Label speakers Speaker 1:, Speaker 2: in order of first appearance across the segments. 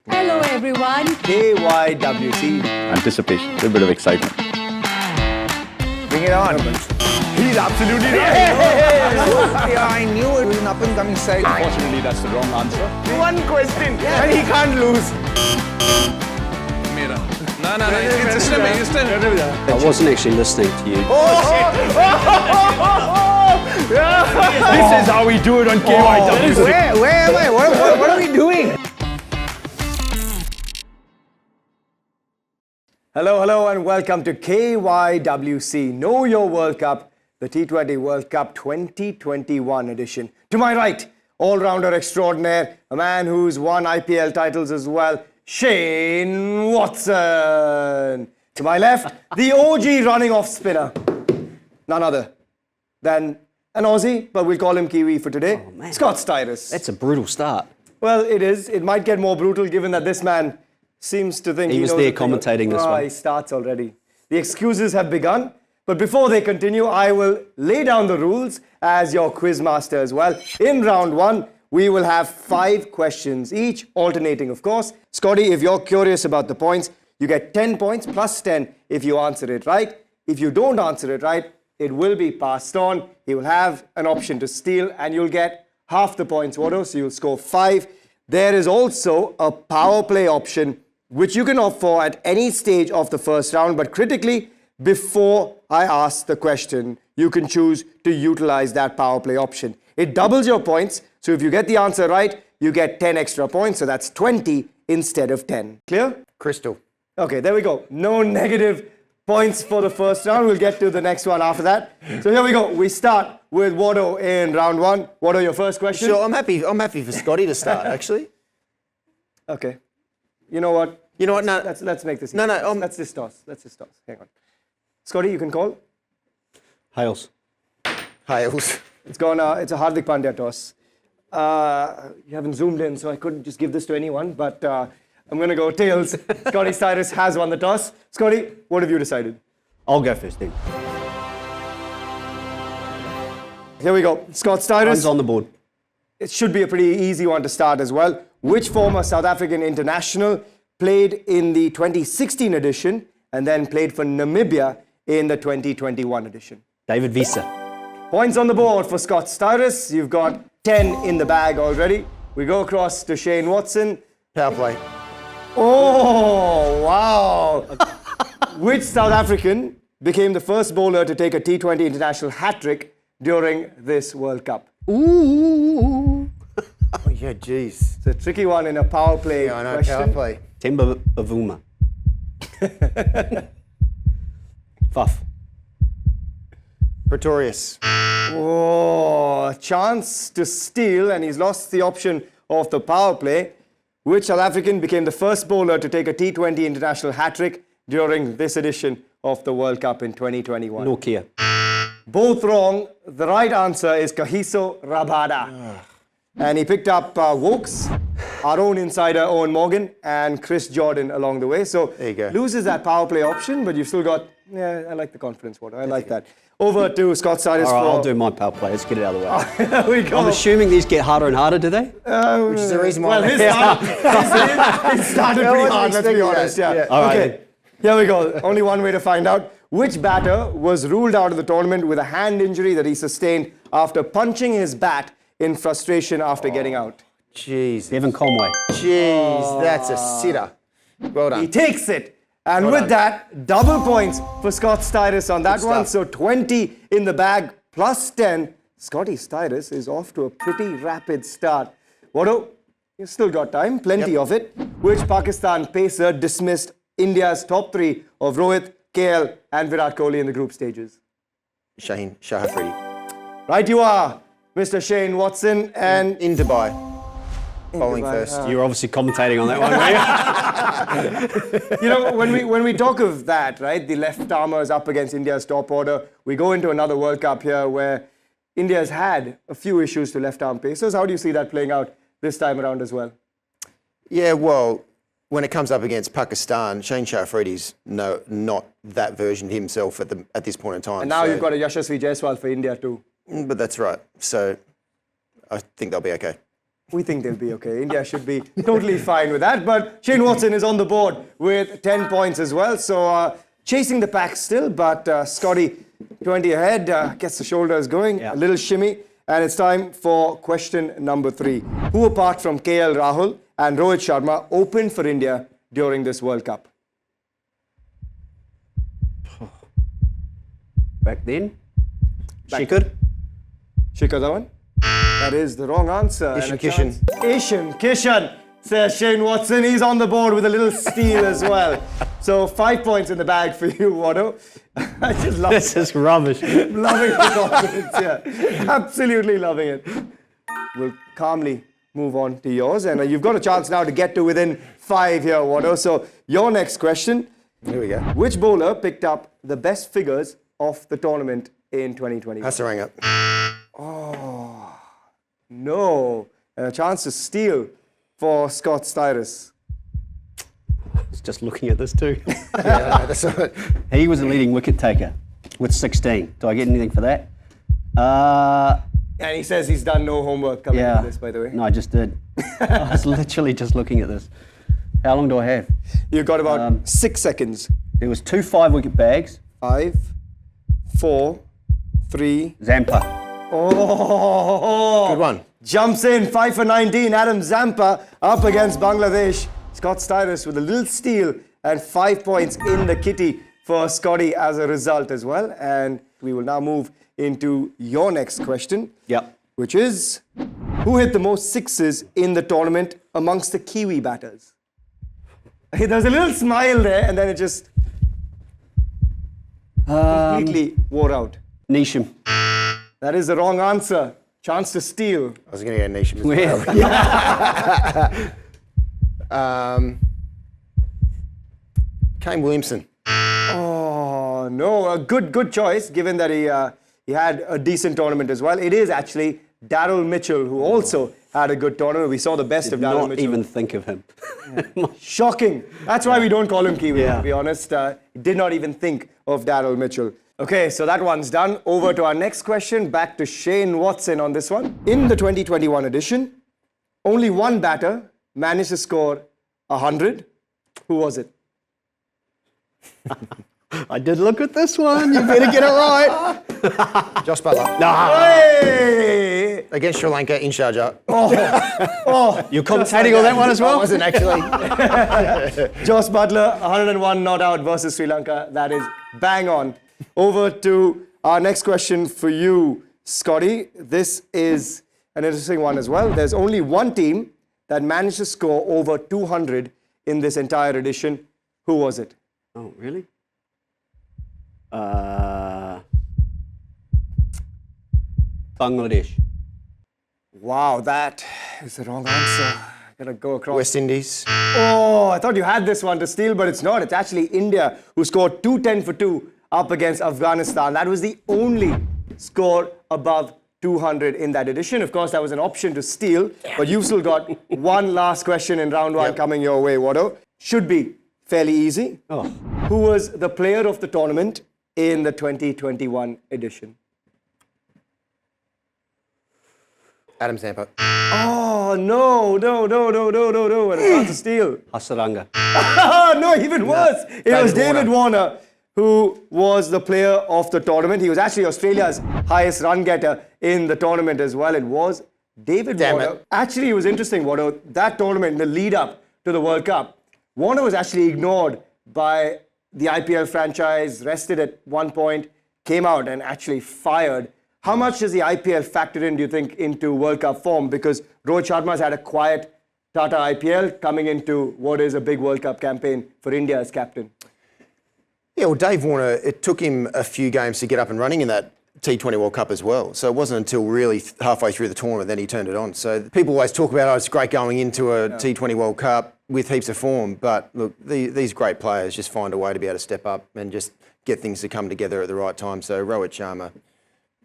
Speaker 1: Hello everyone.
Speaker 2: KYWC.
Speaker 3: Anticipation, a little bit of excitement.
Speaker 2: Bring it on.
Speaker 3: He's absolutely
Speaker 2: Yeah, I knew it was an up-and-coming side.
Speaker 3: Unfortunately, that's the wrong answer.
Speaker 2: One question, and he can't lose.
Speaker 4: No, it's a
Speaker 5: I wasn't actually listening to you.
Speaker 3: This is how we do it on KYWC.
Speaker 2: Where am I? What are we doing? Hello, and welcome to KYWC, Know Your World Cup, the T20 World Cup 2021 edition. To my right, all-rounder extraordinaire, a man who's won IPL titles as well, Shane Watson. To my left, the OG running off spinner, none other than an Aussie, but we'll call him Kiwi for today, Scott Styris.
Speaker 5: That's a brutal start.
Speaker 2: Well, it is. It might get more brutal given that this man seems to think
Speaker 5: He was
Speaker 2: knows
Speaker 5: there
Speaker 2: the thing.
Speaker 5: commentating this one.
Speaker 2: He starts already. The excuses have begun. But before they continue, I will lay down the rules as your quiz master as well. In round one, we will have 5 questions, each alternating, of course. Scotty, if you're curious about the points, you get 10 points plus 10 if you answer it right. If you don't answer it right, it will be passed on. He will have an option to steal and you'll get half the points, Watto, so you'll score 5. There is also a power play option which you can opt for at any stage of the first round, but critically, before I ask the question, you can choose to utilize that power play option. It doubles your points, so if you get the answer right, you get 10 extra points, so that's 20 instead of 10. Clear?
Speaker 4: Crystal.
Speaker 2: Okay, there we go. No negative points for the first round. We'll get to the next one after that. So here we go. We start with Watto in round one. Watto, your first question?
Speaker 4: Sure, I'm happy for Scotty to start, actually.
Speaker 2: Okay. You know what?
Speaker 4: You know what? No,
Speaker 2: Let's make this easy.
Speaker 4: No,
Speaker 2: Let's just toss. Hang on. Scotty, you can call.
Speaker 5: Hales.
Speaker 4: Hales.
Speaker 2: It's gone. It's a Hardik Pandya toss. You haven't zoomed in, so I couldn't just give this to anyone. But I'm going to go tails. Scotty Styris has won the toss. Scotty, what have you decided?
Speaker 5: I'll go first then.
Speaker 2: Here we go. Scott Styris.
Speaker 5: One's on the board.
Speaker 2: It should be a pretty easy one to start as well. Which former South African international played in the 2016 edition and then played for Namibia in the 2021 edition?
Speaker 5: David Visa.
Speaker 2: Points on the board for Scott Styris. You've got 10 in the bag already. We go across to Shane Watson.
Speaker 4: Power play.
Speaker 2: Oh, wow. Which South African became the first bowler to take a T20 international hat-trick during this World Cup?
Speaker 4: Ooh. Oh, yeah, jeez.
Speaker 2: It's a tricky one in a power play
Speaker 4: Yeah, I know,
Speaker 2: question.
Speaker 4: power play.
Speaker 5: Temba Bavuma. Fuff.
Speaker 4: Pretorius.
Speaker 2: Oh, a chance to steal, and he's lost the option of the power play. Which South African became the first bowler to take a T20 international hat-trick during this edition of the World Cup in 2021?
Speaker 5: Nokia.
Speaker 2: Both wrong. The right answer is Kagiso Rabada. And he picked up Wokes, our own insider Owen Morgan, and Chris Jordan along the way. So
Speaker 4: There you go.
Speaker 2: loses that power play option, but you've still got, I like the confidence, Watto. I like that. Over to Scott Styris.
Speaker 5: All right, I'll do my power play. Let's get it out of the way.
Speaker 2: There we go.
Speaker 5: I'm assuming these get harder and harder, do they?
Speaker 4: Which is the reason why.
Speaker 2: Well, his started pretty hard, let's be honest. Yeah.
Speaker 5: All right.
Speaker 2: Okay, here we go. Only one way to find out. Which batter was ruled out of the tournament with a hand injury that he sustained after punching his bat in frustration after getting out?
Speaker 4: Jeez.
Speaker 5: Evan Conway.
Speaker 4: Jeez, that's a sitter. Well
Speaker 2: He
Speaker 4: done.
Speaker 2: takes it. And
Speaker 4: Well
Speaker 2: with
Speaker 4: done.
Speaker 2: that, double points for Scott Styris on that
Speaker 4: Good
Speaker 2: one.
Speaker 4: stuff.
Speaker 2: So 20 in the bag plus 10. Scotty Styris is off to a pretty rapid start. Watto, you've still got time, plenty of it. Which Pakistan pacer dismissed India's top 3 of Rohit, KL and Virat Kohli in the group stages?
Speaker 4: Shaheen Shahafridi.
Speaker 2: Right you are, Mr. Shane Watson. And
Speaker 4: In Dubai. Bowling
Speaker 2: Dubai,
Speaker 4: first.
Speaker 5: You were obviously commentating on that one, weren't you?
Speaker 2: you know, when we talk of that, right, the left armers up against India's top order, we go into another World Cup here where India's had a few issues to left arm pacers. How do you see that playing out this time around as well?
Speaker 4: Yeah, well, when it comes up against Pakistan, Shaheen Shahafridi's not that version himself at this point in time.
Speaker 2: And now
Speaker 4: so-
Speaker 2: you've got a Yashasvi Jaiswal for India too.
Speaker 4: But that's right. So I think they'll be okay.
Speaker 2: We think they'll be okay. India should be totally fine with that. But Shane Watson is on the board with 10 points as well. So chasing the pack still, but Scotty 20 ahead, gets the shoulders going, a little shimmy. And it's time for question number 3. Who apart from KL Rahul and Rohit Sharma opened for India during this World Cup?
Speaker 5: Back then, Shikhar.
Speaker 2: Shikhar Dhawan? That is the wrong answer.
Speaker 4: Ishan
Speaker 2: And a
Speaker 4: Kishan.
Speaker 2: chance- Ishan Kishan, says Shane Watson. He's on the board with a little steal as well. So 5 points in the bag for you, Watto. I just love
Speaker 5: This is rubbish.
Speaker 2: loving the confidence, yeah. Absolutely loving it. We'll calmly move on to yours. And you've got a chance now to get to within 5 here, Watto. So your next question.
Speaker 4: Here we go.
Speaker 2: Which bowler picked up the best figures of the tournament in 2020?
Speaker 4: Hasaranga.
Speaker 2: No. And a chance to steal for Scott Styris.
Speaker 5: It's just looking at this too.
Speaker 4: Yeah, that's all right.
Speaker 5: He was a leading wicket taker with 16. Do I get anything for that?
Speaker 2: And he says he's done no homework coming
Speaker 5: Yeah.
Speaker 2: to this, by the way.
Speaker 5: No, I just did. I was literally just looking at this. How long do I have?
Speaker 2: You've got about 6 seconds.
Speaker 5: There was 2 5-wicket bags.
Speaker 2: 5, 4, 3.
Speaker 5: Zampa.
Speaker 2: Oh,
Speaker 4: Good one.
Speaker 2: jumps in, 5 for 19. Adam Zampa up against Bangladesh. Scott Styris with a little steal and 5 points in the kitty for Scotty as a result as well. And we will now move into your next question.
Speaker 5: Yep.
Speaker 2: Which is, who hit the most sixes in the tournament amongst the Kiwi batters? There's a little smile there, and then it just completely wore out.
Speaker 5: Nisham.
Speaker 2: That is the wrong answer. Chance to steal.
Speaker 4: I was going to go Nisham as
Speaker 5: Where?
Speaker 4: well. Kane Williamson.
Speaker 2: Oh no, a good choice given that he had a decent tournament as well. It is actually Daryl Mitchell who also had a good tournament. We saw the best of Daryl
Speaker 5: Not
Speaker 2: Mitchell.
Speaker 5: even think of him.
Speaker 2: Shocking. That's why we don't call him Kiwi,
Speaker 5: Yeah.
Speaker 2: to be honest. Did not even think of Daryl Mitchell. Okay, so that one's done. Over to our next question. Back to Shane Watson on this one. In the 2021 edition, only one batter managed to score 100. Who was it?
Speaker 5: I did look at this one. You better get it right.
Speaker 4: Josh Butler.
Speaker 2: Hey!
Speaker 4: Against Sri Lanka in Sharjah.
Speaker 5: You're commentating on that one as
Speaker 4: I
Speaker 5: well?
Speaker 4: wasn't actually.
Speaker 2: Josh Butler, 101 not out versus Sri Lanka. That is bang on. Over to our next question for you, Scotty. This is an interesting one as well. There's only one team that managed to score over 200 in this entire edition. Who was it?
Speaker 5: Oh, really? Bangladesh.
Speaker 2: Wow, that is the wrong answer. Gonna go across.
Speaker 4: West Indies.
Speaker 2: Oh, I thought you had this one to steal, but it's not. It's actually India who scored 210 for 2 up against Afghanistan. That was the only score above 200 in that edition. Of course, that was an option to steal, but you've still got one last question in round one coming your way, Watto. Should be fairly easy.
Speaker 5: Oh.
Speaker 2: Who was the player of the tournament in the 2021 edition?
Speaker 4: Adam Zampa.
Speaker 2: Oh, no. And a chance to steal.
Speaker 5: Hasaranga.
Speaker 2: No, even worse. It was David Warner who was the player of the tournament. He was actually Australia's highest run getter in the tournament as well. It was David
Speaker 4: Damn
Speaker 2: Warner.
Speaker 4: it.
Speaker 2: Actually, it was interesting, Warner. That tournament, the lead up to the World Cup, Warner was actually ignored by the IPL franchise, rested at one point, came out and actually fired. How much does the IPL factor in, do you think, into World Cup form? Because Rohit Sharma's had a quiet Tata IPL coming into what is a big World Cup campaign for India as captain.
Speaker 4: Yeah, well, Dave Warner, it took him a few games to get up and running in that T20 World Cup as well. So it wasn't until really halfway through the tournament that he turned it on. So people always talk about, oh, it's great going into a T20 World Cup with heaps of form. But look, these great players just find a way to be able to step up and just get things to come together at the right time. So Rohit Sharma,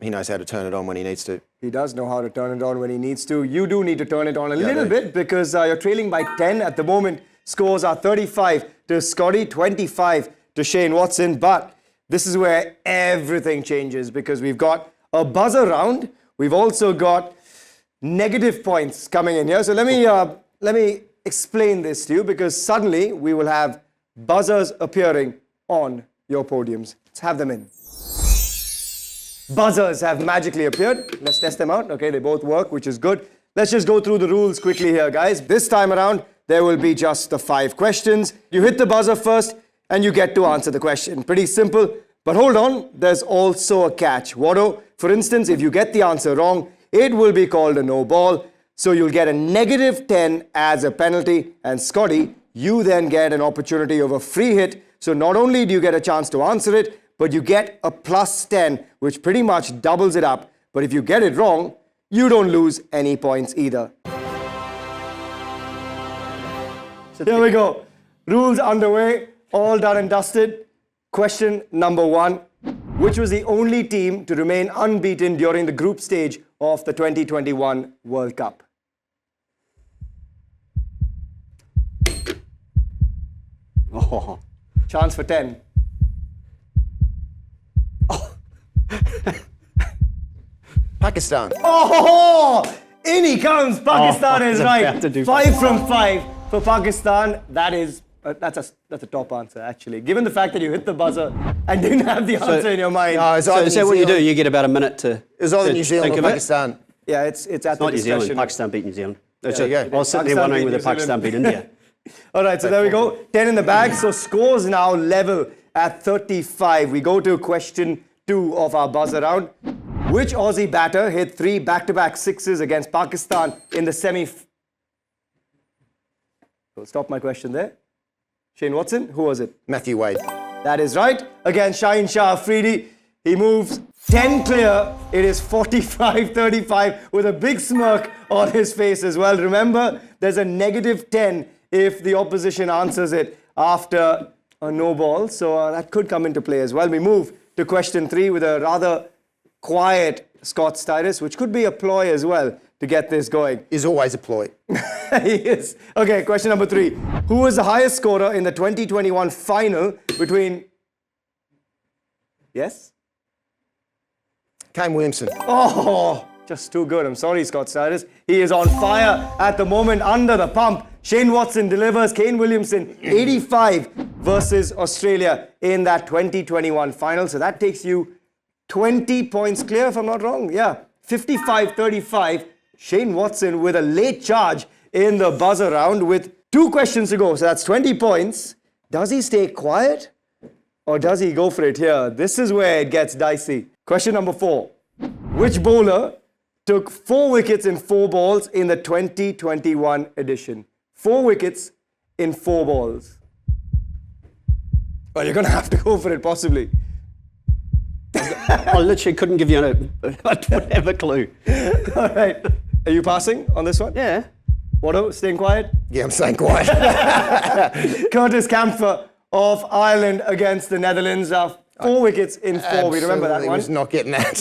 Speaker 4: he knows how to turn it on when he needs to.
Speaker 2: He does know how to turn it on when he needs to. You do need to turn it on a little bit because you're trailing by 10 at the moment. Scores are 35 to Scotty, 25 to Shane Watson. But this is where everything changes because we've got a buzzer round. We've also got negative points coming in here. So let me explain this to you, because suddenly we will have buzzers appearing on your podiums. Let's have them in. Buzzers have magically appeared. Let's test them out. Okay, they both work, which is good. Let's just go through the rules quickly here, guys. This time around, there will be just the 5 questions. You hit the buzzer first, and you get to answer the question. Pretty simple. But hold on, there's also a catch. Watto, for instance, if you get the answer wrong, it will be called a no ball. So you'll get a -10 as a penalty. And Scotty, you then get an opportunity of a free hit. So not only do you get a chance to answer it, but you get a +10, which pretty much doubles it up. But if you get it wrong, you don't lose any points either. So here we go. Rules underway, all done and dusted. Question number 1. Which was the only team to remain unbeaten during the group stage of the 2021 World Cup?
Speaker 5: Oh.
Speaker 2: Chance for 10.
Speaker 4: Pakistan.
Speaker 2: Oh, in he comes. Pakistan is
Speaker 5: I was
Speaker 2: right.
Speaker 5: about to do
Speaker 2: 5 from 5 for Pakistan. That's a top answer, actually. Given the fact that you hit the buzzer and didn't have the answer in your mind.
Speaker 4: No, it's
Speaker 5: So
Speaker 4: either
Speaker 5: is that
Speaker 4: New
Speaker 5: what you do?
Speaker 4: Zealand-
Speaker 5: You get about a minute to.
Speaker 4: It was either
Speaker 5: to
Speaker 4: New Zealand
Speaker 5: think
Speaker 4: or
Speaker 5: of it?
Speaker 4: Pakistan.
Speaker 2: Yeah, it's at the
Speaker 5: Not New Zealand.
Speaker 2: discretion.
Speaker 5: Pakistan beat New Zealand.
Speaker 4: There you go.
Speaker 5: I was sitting there
Speaker 2: Pakistan
Speaker 5: wondering
Speaker 2: beat
Speaker 5: whether
Speaker 2: New
Speaker 5: Pakistan beat India.
Speaker 2: All right, so there we go. 10 in the bag. So scores now level at 35. We go to question 2 of our buzzer round. Which Aussie batter hit 3 back-to-back sixes against Pakistan in the semi? So stop my question there. Shane Watson, who was it?
Speaker 4: Matthew Wade.
Speaker 2: That is right. Again, Shaheen Shah Afridi. He moves 10 clear. It is 45-35 with a big smirk on his face as well. Remember, there's a -10 if the opposition answers it after a no ball. So that could come into play as well. We move to question 3 with a rather quiet Scott Styris, which could be a ploy as well to get this going.
Speaker 4: Is always a ploy.
Speaker 2: He is. Okay, question number 3. Who was the highest scorer in the 2021 final between... Yes?
Speaker 4: Kane Williamson.
Speaker 2: Oh, just too good. I'm sorry, Scott Styris. He is on fire at the moment, under the pump. Shane Watson delivers. Kane Williamson, 85 versus Australia in that 2021 final. So that takes you 20 points clear, if I'm not wrong. Yeah, 55-35. Shane Watson with a late charge in the buzzer round with 2 questions to go. So that's 20 points. Does he stay quiet or does he go for it here? This is where it gets dicey. Question number 4. Which bowler took 4 wickets in 4 balls in the 2021 edition? 4 wickets in 4 balls. Well, you're going to have to go for it, possibly.
Speaker 5: I literally couldn't give you whatever clue.
Speaker 2: All right. Are you passing on this one?
Speaker 5: Yeah.
Speaker 2: Watto, staying quiet?
Speaker 4: Yeah, I'm staying quiet.
Speaker 2: Curtis Campher of Ireland against the Netherlands. 4 wickets in 4. We remember that
Speaker 4: Absolutely
Speaker 2: one.
Speaker 4: was not getting that.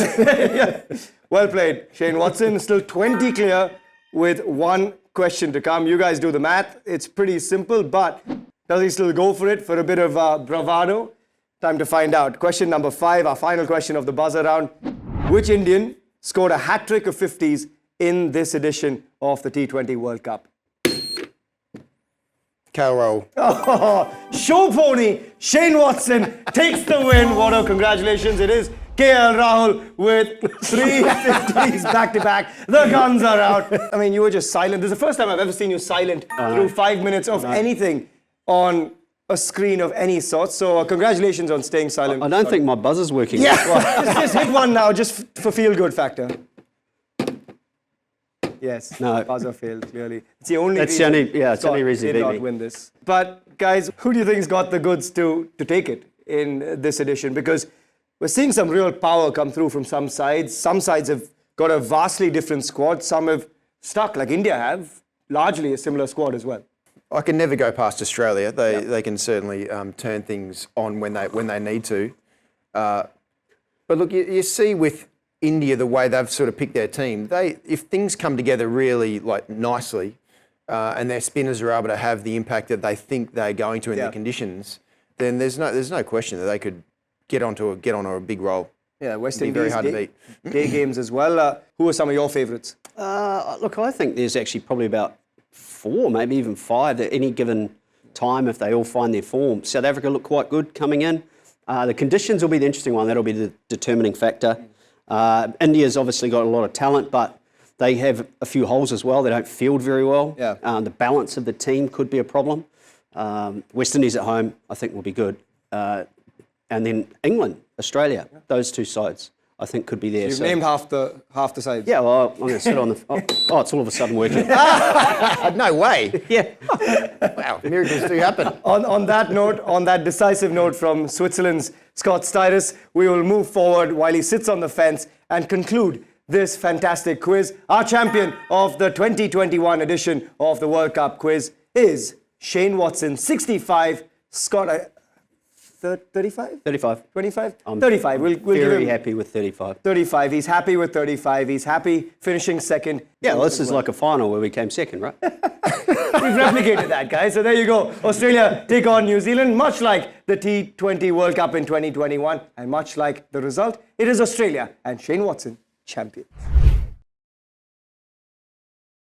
Speaker 2: Yeah. Well played, Shane Watson. Still 20 clear with 1 question to come. You guys do the math. It's pretty simple, but does he still go for it for a bit of bravado? Time to find out. Question number 5, our final question of the buzzer round. Which Indian scored a hat-trick of 50s in this edition of the T20 World Cup?
Speaker 4: KL Rahul.
Speaker 2: Oh, show pony Shane Watson takes the win. Watto, congratulations. It is KL Rahul with 3 50s back-to-back. The guns are out. I mean, you were just silent. This is the first time I've ever seen you silent through 5 minutes of anything on a screen of any sort. So congratulations on staying silent.
Speaker 5: I don't think my buzzer's working.
Speaker 2: Yeah, just hit one now, just for feel-good factor. Yes,
Speaker 5: No.
Speaker 2: buzzer failed, clearly. It's the only
Speaker 5: That's the
Speaker 2: reason
Speaker 5: only- yeah, it's the only
Speaker 2: Scott
Speaker 5: reason he
Speaker 2: did
Speaker 5: beat
Speaker 2: not
Speaker 5: me.
Speaker 2: win this. But guys, who do you think's got the goods to take it in this edition? Because we're seeing some real power come through from some sides. Some sides have got a vastly different squad. Some have stuck, like India have, largely a similar squad as well.
Speaker 4: I can never go past Australia. They can certainly turn things on when they need to. But look, you see with India the way they've sort of picked their team. If things come together really nicely, and their spinners are able to have the impact that they think they're going to in the conditions, then there's no question that they could get onto a big roll.
Speaker 2: Yeah, West
Speaker 4: It'd be
Speaker 2: Indies.
Speaker 4: very hard to beat.
Speaker 2: Day games as well. Who are some of your favourites?
Speaker 5: Look, I think there's actually probably about 4, maybe even 5 at any given time if they all find their form. South Africa look quite good coming in. The conditions will be the interesting one. That'll be the determining factor. India's obviously got a lot of talent, but they have a few holes as well. They don't field very well.
Speaker 2: Yeah.
Speaker 5: The balance of the team could be a problem. West Indies at home, I think, will be good. And then England, Australia, those 2 sides, I think, could be there.
Speaker 2: You've named half the sides.
Speaker 5: Yeah, well, I'm going to sit on the... Oh, it's all of a sudden working.
Speaker 4: No way.
Speaker 5: Yeah.
Speaker 4: Wow, miracles do happen.
Speaker 2: On that note, on that decisive note from Switzerland's Scott Styris, we will move forward while he sits on the fence and conclude this fantastic quiz. Our champion of the 2021 edition of the World Cup quiz is Shane Watson, 65. Scott, 35?
Speaker 5: 35.
Speaker 2: 25?
Speaker 5: I'm
Speaker 2: 35. We'll give
Speaker 5: very
Speaker 2: him
Speaker 5: happy with 35.
Speaker 2: 35. He's happy with 35. He's happy finishing second.
Speaker 5: Yeah, well, this is like a final where we came second, right?
Speaker 2: We've replicated that, guys. So there you go. Australia take on New Zealand, much like the T20 World Cup in 2021. And much like the result, it is Australia and Shane Watson champions.